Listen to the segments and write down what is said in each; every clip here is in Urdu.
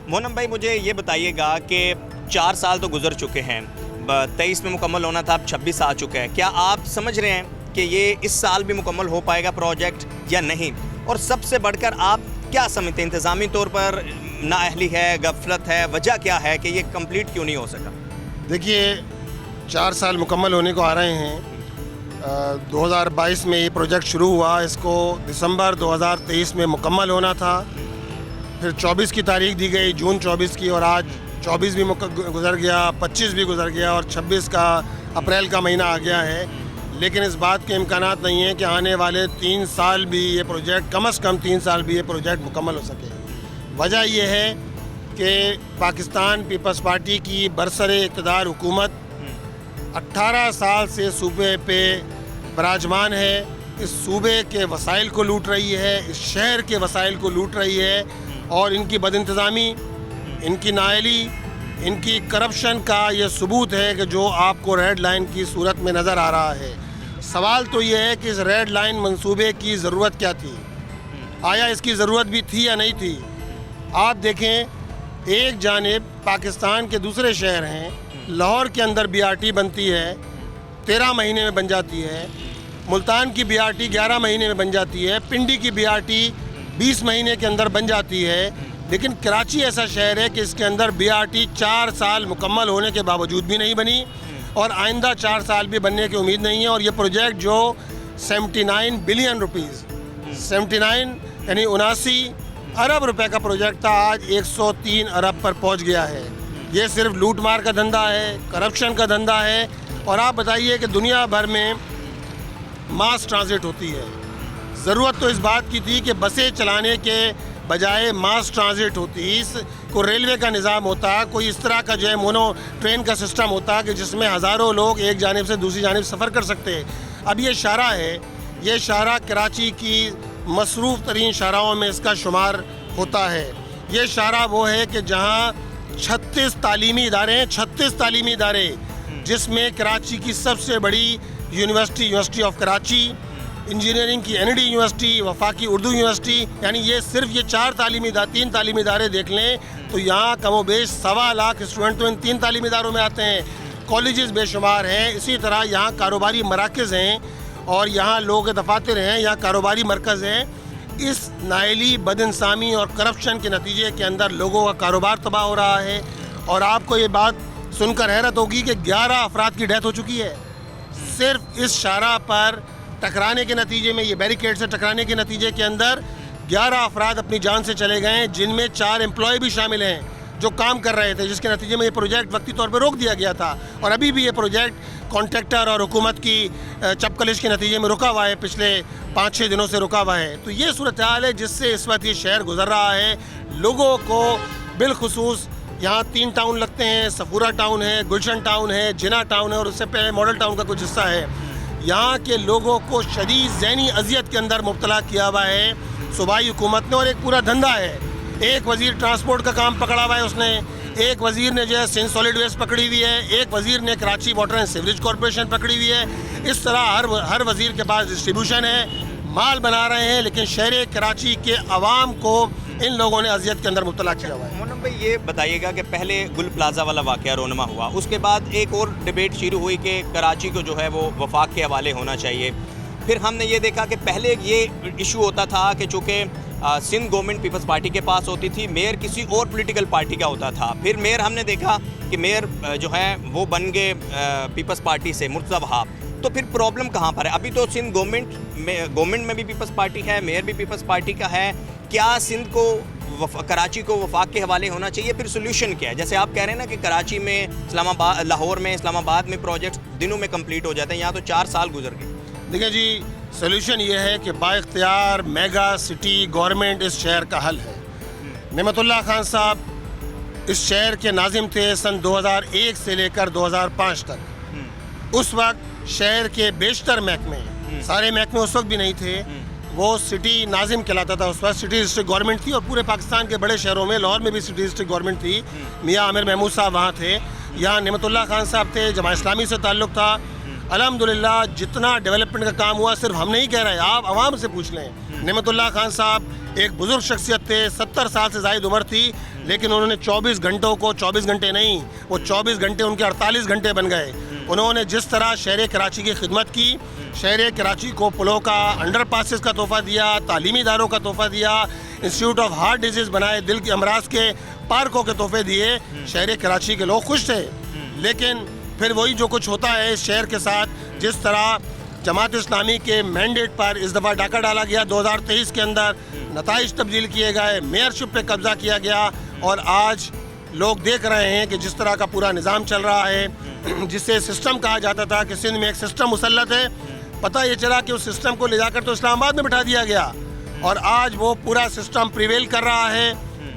مونم بھائی مجھے یہ بتائیے گا کہ 4 سال تو گزر چکے ہیں, 23 میں مکمل ہونا تھا, اب 26 آ چکا ہے. کیا آپ سمجھ رہے ہیں کہ یہ اس سال بھی مکمل ہو پائے گا پروجیکٹ یا نہیں؟ اور سب سے بڑھ کر آپ کیا سمجھتے ہیں انتظامی طور پر نااہلی ہے, غفلت ہے, وجہ کیا ہے کہ یہ کمپلیٹ کیوں نہیں ہو سکا؟ دیکھیے 4 سال مکمل ہونے کو آ رہے ہیں. 2022 میں یہ پروجیکٹ شروع ہوا, اس کو دسمبر 2023 میں مکمل ہونا تھا. پھر 24 کی تاریخ دی گئی, جون 24 کی, اور آج 24 بھی گزر گیا, 25 بھی گزر گیا, اور 26 کا اپریل کا مہینہ آ گیا ہے. لیکن اس بات کے امکانات نہیں ہیں کہ آنے والے 3 سال بھی یہ پروجیکٹ, کم از کم 3 سال بھی یہ پروجیکٹ مکمل ہو سکے. وجہ یہ ہے کہ پاکستان پیپلز پارٹی کی برسر اقتدار حکومت 18 سال سے صوبے پہ براجمان ہے. اس صوبے کے وسائل کو لوٹ رہی ہے, اس شہر کے وسائل کو لوٹ رہی ہے, اور ان کی بد انتظامی, ان کی نااہلی, ان کی کرپشن کا یہ ثبوت ہے کہ جو آپ کو ریڈ لائن کی صورت میں نظر آ رہا ہے. سوال تو یہ ہے کہ اس ریڈ لائن منصوبے کی ضرورت کیا تھی؟ آیا اس کی ضرورت بھی تھی یا نہیں تھی؟ آپ دیکھیں, ایک جانب پاکستان کے دوسرے شہر ہیں, لاہور کے اندر BRT بنتی ہے, 13 مہینے میں بن جاتی ہے. ملتان کی BRT 11 مہینے میں بن جاتی ہے. پنڈی کی BRT 20 مہینے کے اندر بن جاتی ہے. لیکن کراچی ایسا شہر ہے کہ اس کے اندر BRT 4 سال مکمل ہونے کے باوجود بھی نہیں بنی, اور آئندہ 4 سال بھی بننے کی امید نہیں ہے. اور یہ پروجیکٹ جو 79 بلین روپیز, 79 یعنی 79 ارب روپے کا پروجیکٹ تھا, آج 103 ارب پر پہنچ گیا ہے. یہ صرف لوٹ مار کا دھندا ہے, کرپشن کا دھندا ہے. اور آپ بتائیے کہ دنیا بھر میں ماس ٹرانزٹ ہوتی ہے, ضرورت تو اس بات کی تھی کہ بسیں چلانے کے بجائے ماس ٹرانزٹ ہوتی, اس کو ریلوے کا نظام ہوتا, کوئی اس طرح کا جو ہے مونو ٹرین کا سسٹم ہوتا کہ جس میں ہزاروں لوگ ایک جانب سے دوسری جانب سفر کر سکتے. اب یہ شاہراہ ہے, یہ شاہراہ کراچی کی مصروف ترین شاہراہوں میں اس کا شمار ہوتا ہے. یہ شاہراہ وہ ہے کہ جہاں 36 تعلیمی ادارے ہیں, 36 تعلیمی ادارے, جس میں کراچی کی سب سے بڑی یونیورسٹی آف کراچی, انجینئرنگ کی ND یونیورسٹی, وفاقی اردو یونیورسٹی, یعنی یہ صرف یہ 3 تعلیمی ادارے دیکھ لیں تو یہاں کم و بیش 1.25 لاکھ اسٹوڈنٹ تو ان 3 تعلیمی اداروں میں آتے ہیں. کالجز بے شمار ہیں. اسی طرح یہاں کاروباری مراکز ہیں, اور یہاں لوگ دفاتر ہیں, یہاں کاروباری مرکز ہیں. اس نااہلی, بد انضامی اور کرپشن کے نتیجے کے اندر لوگوں کا کاروبار تباہ ہو رہا ہے. اور آپ کو یہ بات سن کر حیرت ہوگی کہ 11 افراد کی ڈیتھ ہو چکی ہے صرف اس شاہراہ پر ٹکرانے کے نتیجے میں. یہ بیریکیڈ سے ٹکرانے کے نتیجے کے اندر 11 افراد اپنی جان سے چلے گئے ہیں, جن میں 4 امپلائی بھی شامل ہیں جو کام کر رہے تھے, جس کے نتیجے میں یہ پروجیکٹ وقتی طور پہ روک دیا گیا تھا. اور ابھی بھی یہ پروجیکٹ کانٹریکٹر اور حکومت کی چپکلش کے نتیجے میں رکا ہوا ہے, پچھلے 5-6 دنوں سے رکا ہوا ہے. تو یہ صورتحال ہے جس سے اس وقت یہ شہر گزر رہا ہے. لوگوں کو بالخصوص یہاں 3 ٹاؤن لگتے ہیں, صفورہ ٹاؤن ہے, گلشن ٹاؤن ہے, جناح ٹاؤن ہے, اور اس سے پہلے ماڈل ٹاؤن کا کچھ حصہ ہے. یہاں کے لوگوں کو شدید ذہنی اذیت کے اندر مبتلا کیا ہوا ہے صوبائی حکومت نے, اور ایک پورا دھندا ہے. ایک وزیر ٹرانسپورٹ کا کام پکڑا ہوا ہے اس نے, ایک وزیر نے جو ہے سندھ سالڈ ویسٹ پکڑی ہوئی ہے, ایک وزیر نے Karachi water and sewerage corporation پکڑی ہوئی ہے. اس طرح ہر وزیر کے پاس ڈسٹریبیوشن ہے, مال بنا رہے ہیں, لیکن شہر کراچی کے عوام کو ان لوگوں نے اذیت کے اندر مبتلا کیا ہوا ہے. مونم بھائی یہ بتائیے گا کہ پہلے گل پلازا والا واقعہ رونما ہوا, اس کے بعد ایک اور ڈیبیٹ شروع ہوئی کہ کراچی کو جو ہے وہ وفاق کے حوالے ہونا چاہیے. پھر ہم نے یہ دیکھا کہ پہلے یہ ایشو ہوتا تھا کہ چونکہ سندھ گورنمنٹ پیپلز پارٹی کے پاس ہوتی تھی, میئر کسی اور پولیٹیکل پارٹی کا ہوتا تھا. پھر میئر ہم نے دیکھا کہ میئر جو ہے وہ بن گئے پیپلز پارٹی سے, مرتضی وہاب. تو پھر پرابلم کہاں پر ہے؟ ابھی تو سندھ گورنمنٹ میں بھی پیپلز پارٹی ہے, میئر بھی پیپلز پارٹی کا ہے. کیا سندھ کو کراچی کو وفاق کے حوالے ہونا چاہیے؟ پھر سولوشن کیا ہے؟ جیسے آپ کہہ رہے ہیں نا کہ کراچی میں, لاہور میں, اسلام آباد میں پروجیکٹس دنوں میں کمپلیٹ ہو جاتے ہیں, یہاں تو 4 سال گزر گئے. دیکھیں جی, سولوشن یہ ہے کہ با اختیار میگا سٹی گورنمنٹ اس شہر کا حل ہے. نعمت اللہ خان صاحب اس شہر کے ناظم تھے سن 2001 سے لے کر 2005 تک. اس وقت شہر کے بیشتر محکمے, سارے محکمے اس وقت بھی نہیں تھے, وہ سٹی ناظم کہلاتا تھا. اس وقت سٹی ڈسٹرکٹ گورنمنٹ تھی, اور پورے پاکستان کے بڑے شہروں میں, لاہور میں بھی سٹی ڈسٹرکٹ گورنمنٹ تھی. میاں عامر محمود صاحب وہاں تھے, یہاں نعمت اللہ خان صاحب تھے, جماعت اسلامی سے تعلق تھا. الحمدللہ جتنا ڈیولپمنٹ کا کام ہوا صرف ہم نہیں کہہ رہے, آپ عوام سے پوچھ لیں. نعمت اللہ خان صاحب ایک بزرگ شخصیت تھے, 70 سال سے زائد عمر تھی, لیکن انہوں نے 24 گھنٹوں کو 24 گھنٹے نہیں, وہ 24 گھنٹے ان کے 48 گھنٹے بن گئے. انہوں نے جس طرح شہر کراچی کی خدمت کی, شہر کراچی کو پلوں کا, انڈر پاسز کا تحفہ دیا, تعلیمی اداروں کا تحفہ دیا, انسٹیٹیوٹ آف ہارٹ ڈیزیز بنائے, دل کے امراض کے پارکوں کے تحفے دیے. شہر کراچی کے لوگ خوش تھے. لیکن پھر وہی جو کچھ ہوتا ہے اس شہر کے ساتھ, جس طرح جماعت اسلامی کے مینڈیٹ پر اس دفعہ ڈاکہ ڈالا گیا 2023 کے اندر, نتائج تبدیل کیے گئے, میئرشپ پہ قبضہ کیا گیا, اور آج لوگ دیکھ رہے ہیں کہ جس طرح کا پورا نظام چل رہا ہے, جسے سسٹم کہا جاتا تھا کہ سندھ میں ایک سسٹم مسلط ہے, پتہ یہ چلا کہ اس سسٹم کو لے جا کر تو اسلام آباد میں بٹھا دیا گیا, اور آج وہ پورا سسٹم پریویل کر رہا ہے.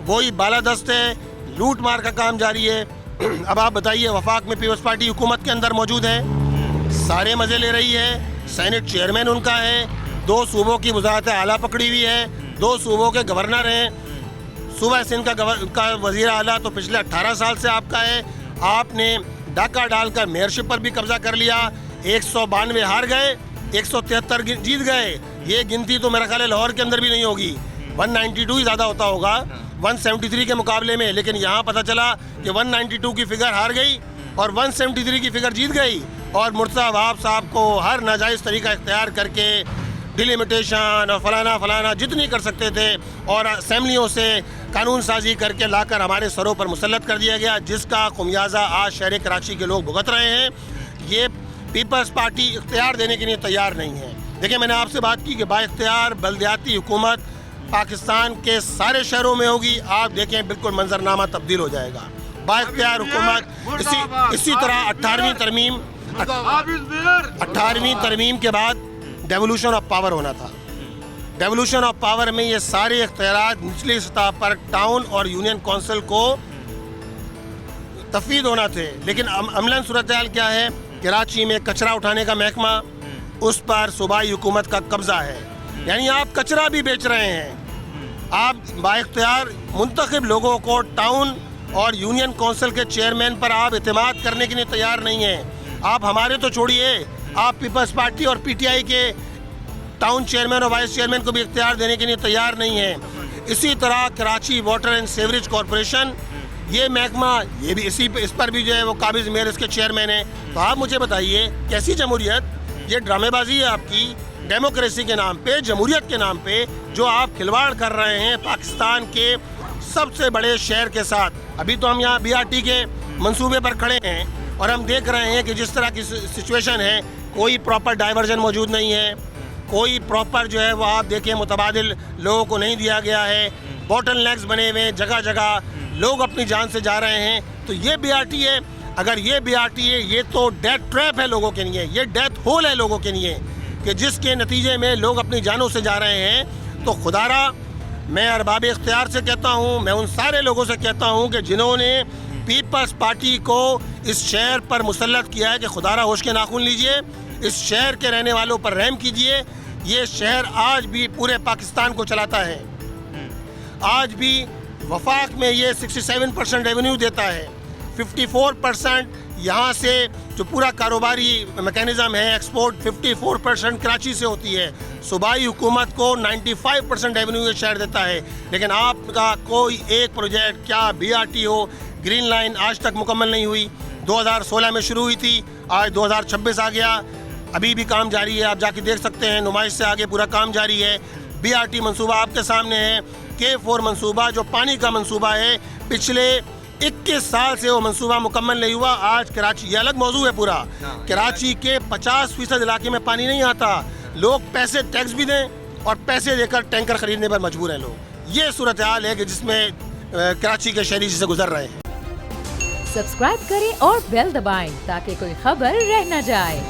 وہی بالادست ہے, لوٹ مار کا کام جاری ہے. اب آپ بتائیے, وفاق میں پیپلز پارٹی حکومت کے اندر موجود ہے, سارے مزے لے رہی ہے, سینٹ چیئرمین ان کا ہے, 2 صوبوں کی وزارت اعلیٰ پکڑی ہوئی ہے, 2 صوبوں کے گورنر ہیں, صوبہ سندھ کا وزیر اعلیٰ تو پچھلے 18 سال سے آپ کا ہے. آپ نے ڈاکہ ڈال کر میئرشپ پر بھی قبضہ کر لیا, 192 ہار گئے, 173 جیت گئے. یہ گنتی تو میرا خیال ہے لاہور کے اندر بھی نہیں ہوگی, 192 ہی زیادہ ہوتا ہوگا 173 کے مقابلے میں. لیکن یہاں پتہ چلا کہ 192 کی فگر ہار گئی اور 173 کی فگر جیت گئی, اور مرتضیٰ وہاب صاحب کو ہر ناجائز طریقہ اختیار کر کے ڈیلیمیٹیشن اور فلانا جتنی کر سکتے تھے, اور اسمبلیوں سے قانون سازی کر کے لا کر ہمارے سروں پر مسلط کر دیا گیا, جس کا خمیازہ آج شہر کراچی کے لوگ بھگت رہے ہیں. یہ پیپلز پارٹی اختیار دینے کے لیے تیار نہیں ہے. دیکھیں, میں نے آپ سے بات کی کہ با اختیار بلدیاتی حکومت پاکستان کے سارے شہروں میں ہوگی. آپ دیکھیں بالکل منظرنامہ تبدیل ہو جائے گا. با اختیار حکومت اسی طرح 18ویں ترمیم کے بعد ڈیولوشن آف پاور ہونا تھا. ڈیولوشن آف پاور میں یہ سارے اختیارات نچلی سطح پر ٹاؤن اور یونین کونسل کو تفویض ہونا تھے. لیکن عملاً صورتحال کیا ہے, کراچی میں کچرا اٹھانے کا محکمہ, اس پر صوبائی حکومت کا قبضہ ہے. یعنی آپ کچرا بھی بیچ رہے ہیں. آپ با اختیار منتخب لوگوں کو ٹاؤن اور یونین کونسل کے چیئرمین پر آپ اعتماد کرنے کے لیے تیار نہیں ہیں. آپ ہمارے تو چھوڑیے, آپ پیپلز پارٹی اور پی ٹی آئی کے ٹاؤن چیئرمین اور وائس چیئرمین کو بھی اختیار دینے کے لیے تیار نہیں ہیں. اسی طرح Karachi water and sewerage corporation, یہ محکمہ, یہ بھی اس پر بھی جو ہے وہ قابض میئر اس کے چیئرمین ہیں. تو آپ مجھے بتائیے کیسی جمہوریت, یہ ڈرامے بازی ہے آپ کی ڈیموکریسی کے نام پہ, جمہوریت کے نام پہ, جو آپ کھلواڑ کر رہے ہیں پاکستان کے سب سے بڑے شہر کے ساتھ. ابھی تو ہم یہاں BRT کے منصوبے پر کھڑے ہیں اور ہم دیکھ رہے ہیں کہ جس طرح کی سچویشن ہے, کوئی پراپر ڈائیورژن موجود نہیں ہے, کوئی پراپر جو ہے وہ آپ دیکھیں متبادل لوگوں کو نہیں دیا گیا ہے, بوٹل نیکس بنے ہوئے ہیں, جگہ جگہ لوگ اپنی جان سے جا رہے ہیں. تو یہ BRT ہے, اگر یہ BRT ہے, یہ تو ڈیتھ ٹریپ ہے لوگوں کے لیے, یہ ڈیتھ ہول ہے لوگوں کے لیے, کہ جس کے نتیجے میں لوگ اپنی جانوں سے جا رہے ہیں. تو خدا را, میں ارباب اختیار سے کہتا ہوں, میں ان سارے لوگوں سے کہتا ہوں کہ جنہوں نے پیپلز پارٹی کو اس شہر پر مسلط کیا ہے, کہ خدا را ہوش کے ناخن لیجئے, اس شہر کے رہنے والوں پر رحم کیجئے. یہ شہر آج بھی پورے پاکستان کو چلاتا ہے. آج بھی وفاق میں یہ 67% ریونیو دیتا ہے, 54% یہاں سے جو پورا کاروباری میکینزم ہے ایکسپورٹ 54% کراچی سے ہوتی ہے. صوبائی حکومت کو 95% ریونیو یہ شہر دیتا ہے. لیکن آپ کا کوئی ایک پروجیکٹ, کیا BRT ہو, گرین لائن, آج تک مکمل نہیں ہوئی. 2016 میں شروع ہوئی تھی, آج 2026 آ گیا, ابھی بھی کام جاری ہے. آپ جا کے دیکھ سکتے ہیں, نمائش سے آگے پورا کام جاری ہے. BRT منصوبہ آپ کے سامنے ہے. K4 منصوبہ جو پانی کا منصوبہ ہے, پچھلے 21 سال سے وہ منصوبہ مکمل نہیں ہوا. آج کراچی, یہ الگ موضوع ہے پورا, کراچی کے 50% علاقے میں پانی نہیں آتا. لوگ پیسے ٹیکس بھی دیں اور پیسے دے کر ٹینکر خریدنے پر مجبور ہیں لوگ. یہ صورتحال ہے کہ جس میں کراچی کے شہری سے گزر رہے ہیں. سبسکرائب کریں اور بیل دبائیں تاکہ کوئی خبر رہ نہ جائے.